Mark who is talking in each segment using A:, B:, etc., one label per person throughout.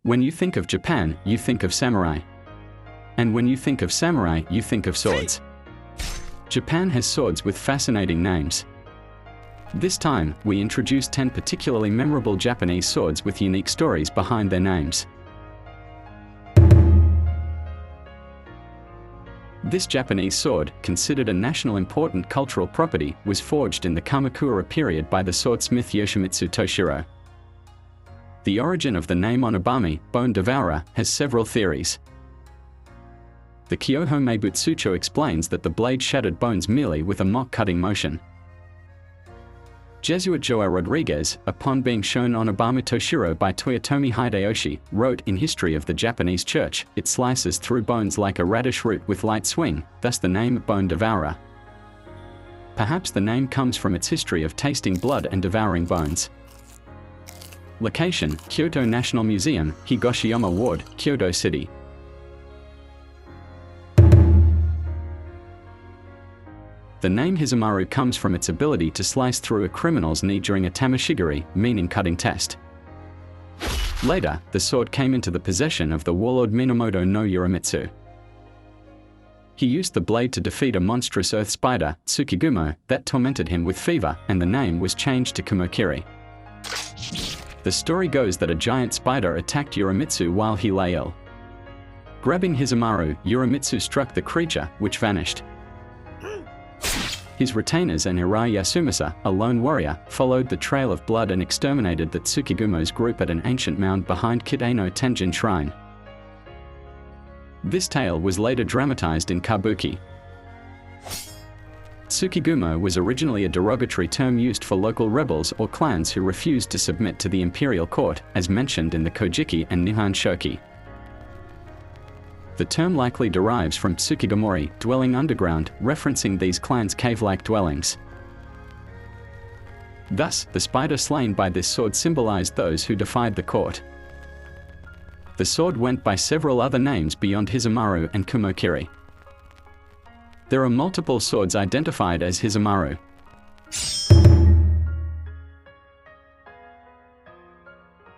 A: When you think of Japan, you think of samurai. And when you think of samurai, you think of swords. Japan has swords with fascinating names. This time, we introduce 10 particularly memorable Japanese swords with unique stories behind their names. This Japanese sword, considered a national important cultural property, was forged in the Kamakura period by the swordsmith Yoshimitsu Toshiro. The origin of the name Honebami, bone devourer, has several theories. The Kyoho Meibutsucho explains that the blade shattered bones merely with a mock-cutting motion. Jesuit Joao Rodriguez, upon being shown Honebami Toshiro by Toyotomi Hideyoshi, wrote in History of the Japanese Church, "It slices through bones like a radish root with light swing," thus the name bone devourer. Perhaps the name comes from its history of tasting blood and devouring bones. Location: Kyoto National Museum, Higoshiyama Ward, Kyoto City. The name Hizamaru comes from its ability to slice through a criminal's knee during a tamashigiri, meaning cutting test. Later, the sword came into the possession of the warlord Minamoto no Yorimitsu. He used the blade to defeat a monstrous earth spider, Tsuchigumo, that tormented him with fever, and the name was changed to Kumokiri. The story goes that a giant spider attacked Yorimitsu while he lay ill. Grabbing Hizamaru, Yorimitsu struck the creature, which vanished. His retainers and Irai Yasumasa, a lone warrior, followed the trail of blood and exterminated the Tsukigumo's group at an ancient mound behind Kitaino Tenjin Shrine. This tale was later dramatized in kabuki. Tsukigumo was originally a derogatory term used for local rebels or clans who refused to submit to the imperial court, as mentioned in the Kojiki and Nihon Shoki. The term likely derives from Tsukigomori, dwelling underground, referencing these clans' cave-like dwellings. Thus, the spider slain by this sword symbolized those who defied the court. The sword went by several other names beyond Hizamaru and Kumokiri. There are multiple swords identified as Hizamaru.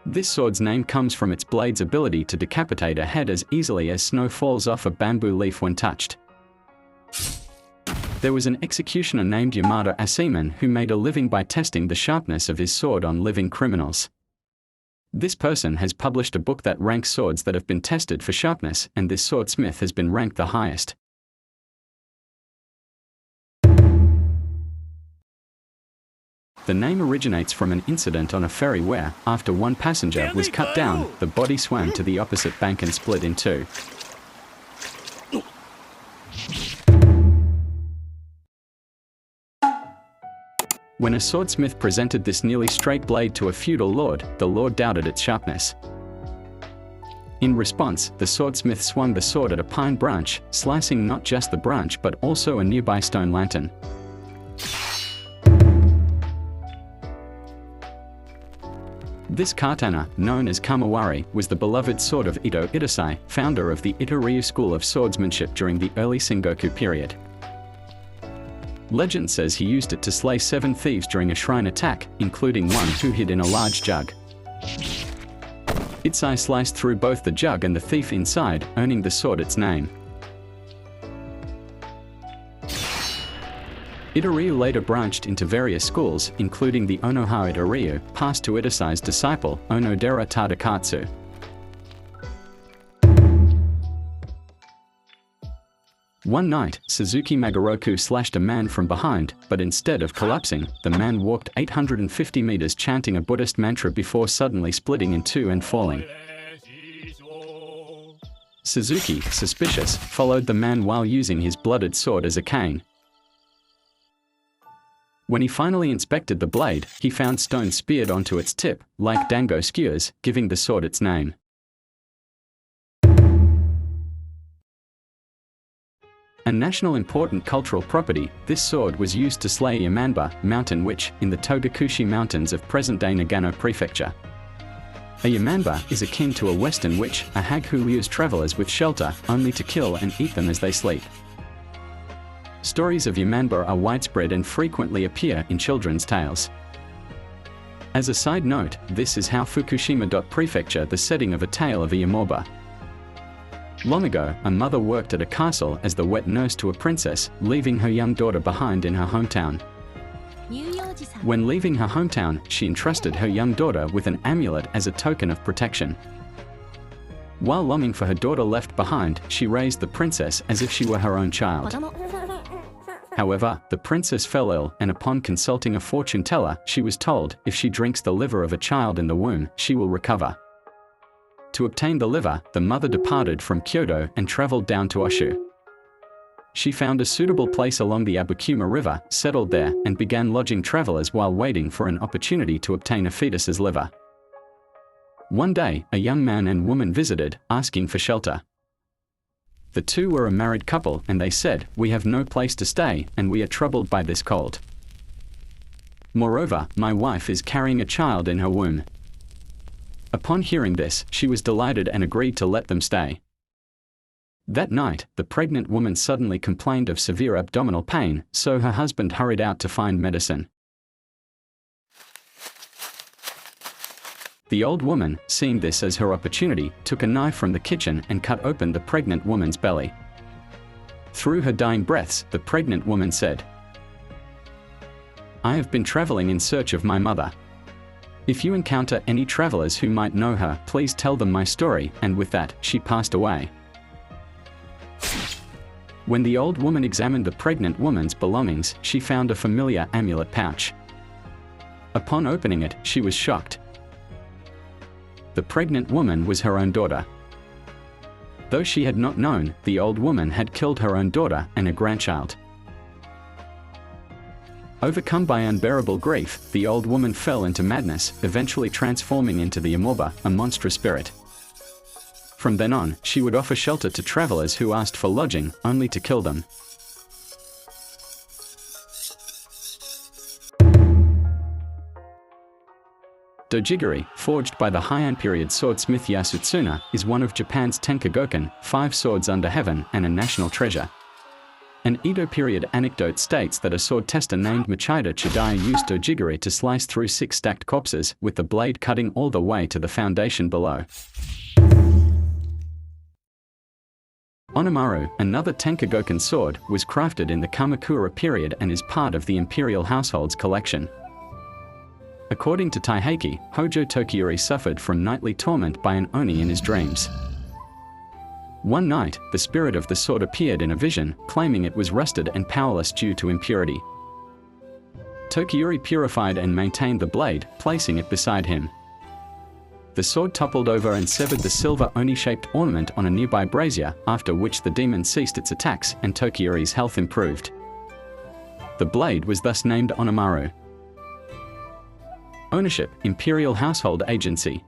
A: This sword's name comes from its blade's ability to decapitate a head as easily as snow falls off a bamboo leaf when touched. There was an executioner named Yamada Aseman who made a living by testing the sharpness of his sword on living criminals. This person has published a book that ranks swords that have been tested for sharpness, and this swordsmith has been ranked the highest. The name originates from an incident on a ferry where, after one passenger was cut down, the body swam to the opposite bank and split in two. When a swordsmith presented this nearly straight blade to a feudal lord, the lord doubted its sharpness. In response, the swordsmith swung the sword at a pine branch, slicing not just the branch but also a nearby stone lantern. This katana, known as kamawari, was the beloved sword of Ito Itosai, founder of the Ito-ryu school of swordsmanship during the early Sengoku period. Legend says he used it to slay 7 thieves during a shrine attack, including one who hid in a large jug. Its eye sliced through both the jug and the thief inside, earning the sword its name. Ito-ryu later branched into various schools, including the Onoha Ito-ryu, passed to Itosai's disciple, Onodera Tadakatsu. One night, Suzuki Magoroku slashed a man from behind, but instead of collapsing, the man walked 850 meters chanting a Buddhist mantra before suddenly splitting in two and falling. Suzuki, suspicious, followed the man while using his blooded sword as a cane. When he finally inspected the blade, he found stones speared onto its tip, like dango skewers, giving the sword its name. A national important cultural property, this sword was used to slay Yamanba, mountain witch, in the Togakushi Mountains of present-day Nagano Prefecture. A Yamanba is akin to a western witch, a hag who lures travelers with shelter, only to kill and eat them as they sleep. Stories of Yamanba are widespread and frequently appear in children's tales. As a side note, this is how Fukushima. Prefecture the setting of a tale of a yamoba. Long ago, a mother worked at a castle as the wet nurse to a princess, leaving her young daughter behind in her hometown. When leaving her hometown, she entrusted her young daughter with an amulet as a token of protection. While longing for her daughter left behind, she raised the princess as if she were her own child. However, the princess fell ill, and upon consulting a fortune teller, she was told if she drinks the liver of a child in the womb, she will recover. To obtain the liver, the mother departed from Kyoto and traveled down to Oshu. She found a suitable place along the Abukuma River, settled there, and began lodging travelers while waiting for an opportunity to obtain a fetus's liver. One day, a young man and woman visited, asking for shelter. The two were a married couple, and they said, "We have no place to stay, and we are troubled by this cold. Moreover, my wife is carrying a child in her womb." Upon hearing this, she was delighted and agreed to let them stay. That night, the pregnant woman suddenly complained of severe abdominal pain, so her husband hurried out to find medicine. The old woman, seeing this as her opportunity, took a knife from the kitchen and cut open the pregnant woman's belly. Through her dying breaths, the pregnant woman said, "I have been traveling in search of my mother. If you encounter any travelers who might know her, please tell them my story," and with that, she passed away. When the old woman examined the pregnant woman's belongings, she found a familiar amulet pouch. Upon opening it, she was shocked. The pregnant woman was her own daughter. Though she had not known, the old woman had killed her own daughter and a grandchild. Overcome by unbearable grief, the old woman fell into madness, eventually transforming into the yamoba, a monstrous spirit. From then on, she would offer shelter to travelers who asked for lodging, only to kill them. Dojigiri, forged by the Heian period swordsmith Yasutsuna, is one of Japan's Tenkagoken, 5 swords under heaven, and a national treasure. An Edo period anecdote states that a sword tester named Machida Chidaya used dojigiri to slice through 6 stacked corpses, with the blade cutting all the way to the foundation below. Onimaru, another Tenkagoken sword, was crafted in the Kamakura period and is part of the imperial household's collection. According to Taiheki, Hojo Tokiyori suffered from nightly torment by an oni in his dreams. One night, the spirit of the sword appeared in a vision, claiming it was rusted and powerless due to impurity. Tokiyori purified and maintained the blade, placing it beside him. The sword toppled over and severed the silver oni-shaped ornament on a nearby brazier, after which the demon ceased its attacks and Tokiyori's health improved. The blade was thus named Onimaru. Ownership, Imperial Household Agency.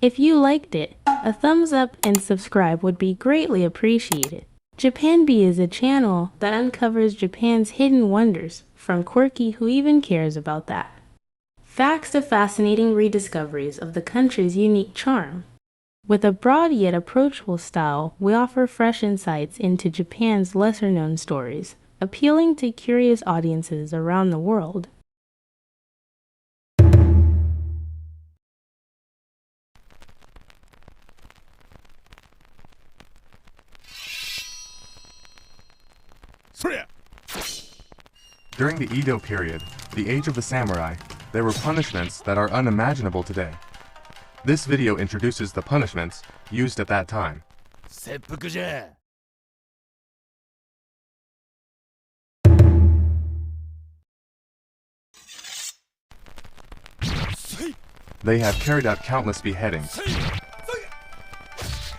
B: If you liked it, a thumbs up and subscribe would be greatly appreciated. Japanby is a channel that uncovers Japan's hidden wonders, from quirky who even cares about that facts to fascinating rediscoveries of the country's unique charm. With a broad yet approachable style, we offer fresh insights into Japan's lesser-known stories, appealing to curious audiences around the world.
C: During the Edo period, the age of the samurai, there were punishments that are unimaginable today. This video introduces the punishments used at that time. They have carried out countless beheadings.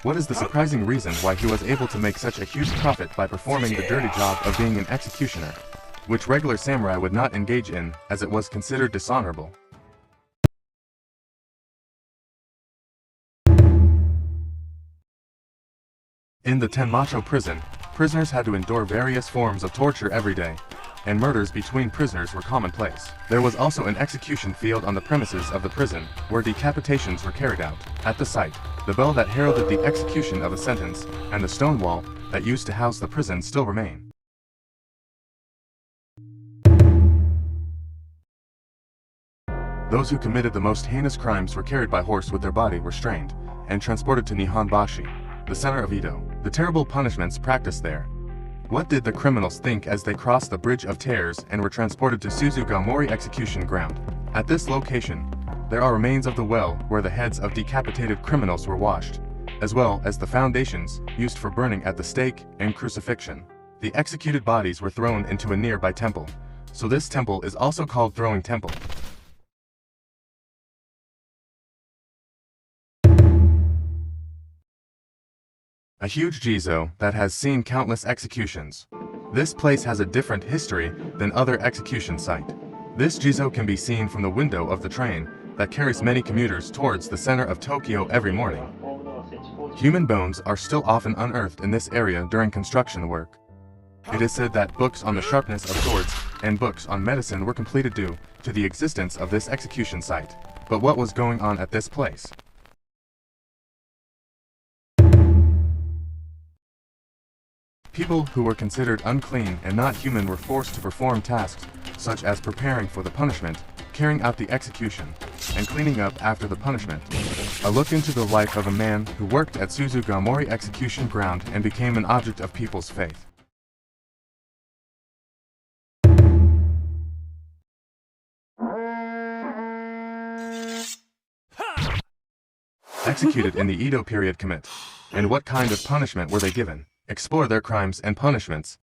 C: What is the surprising reason why he was able to make such a huge profit by performing the dirty job of being an executioner, which regular samurai would not engage in, as it was considered dishonorable? In the Tenmacho prison, prisoners had to endure various forms of torture every day, and murders between prisoners were commonplace. There was also an execution field on the premises of the prison, where decapitations were carried out. At the site, the bell that heralded the execution of a sentence, and the stone wall that used to house the prison still remain. Those who committed the most heinous crimes were carried by horse with their body restrained and transported to Nihonbashi, the center of Edo. The terrible punishments practiced there. What did the criminals think as they crossed the Bridge of Tears and were transported to Tsuchigumo execution ground? At this location, there are remains of the well where the heads of decapitated criminals were washed, as well as the foundations used for burning at the stake and crucifixion. The executed bodies were thrown into a nearby temple, so this temple is also called Throwing Temple. A huge jizo that has seen countless executions. This place has a different history than other execution site. This jizo can be seen from the window of the train that carries many commuters towards the center of Tokyo every morning. Human bones are still often unearthed in this area during construction work. It is said that books on the sharpness of swords and books on medicine were completed due to the existence of this execution site. But what was going on at this place? People who were considered unclean and not human were forced to perform tasks such as preparing for the punishment, carrying out the execution, and cleaning up after the punishment. A look into the life of a man who worked at Tsuchigumo execution ground and became an object of people's faith. Executed in the Edo period commit, and what kind of punishment were they given? Explore their crimes and punishments.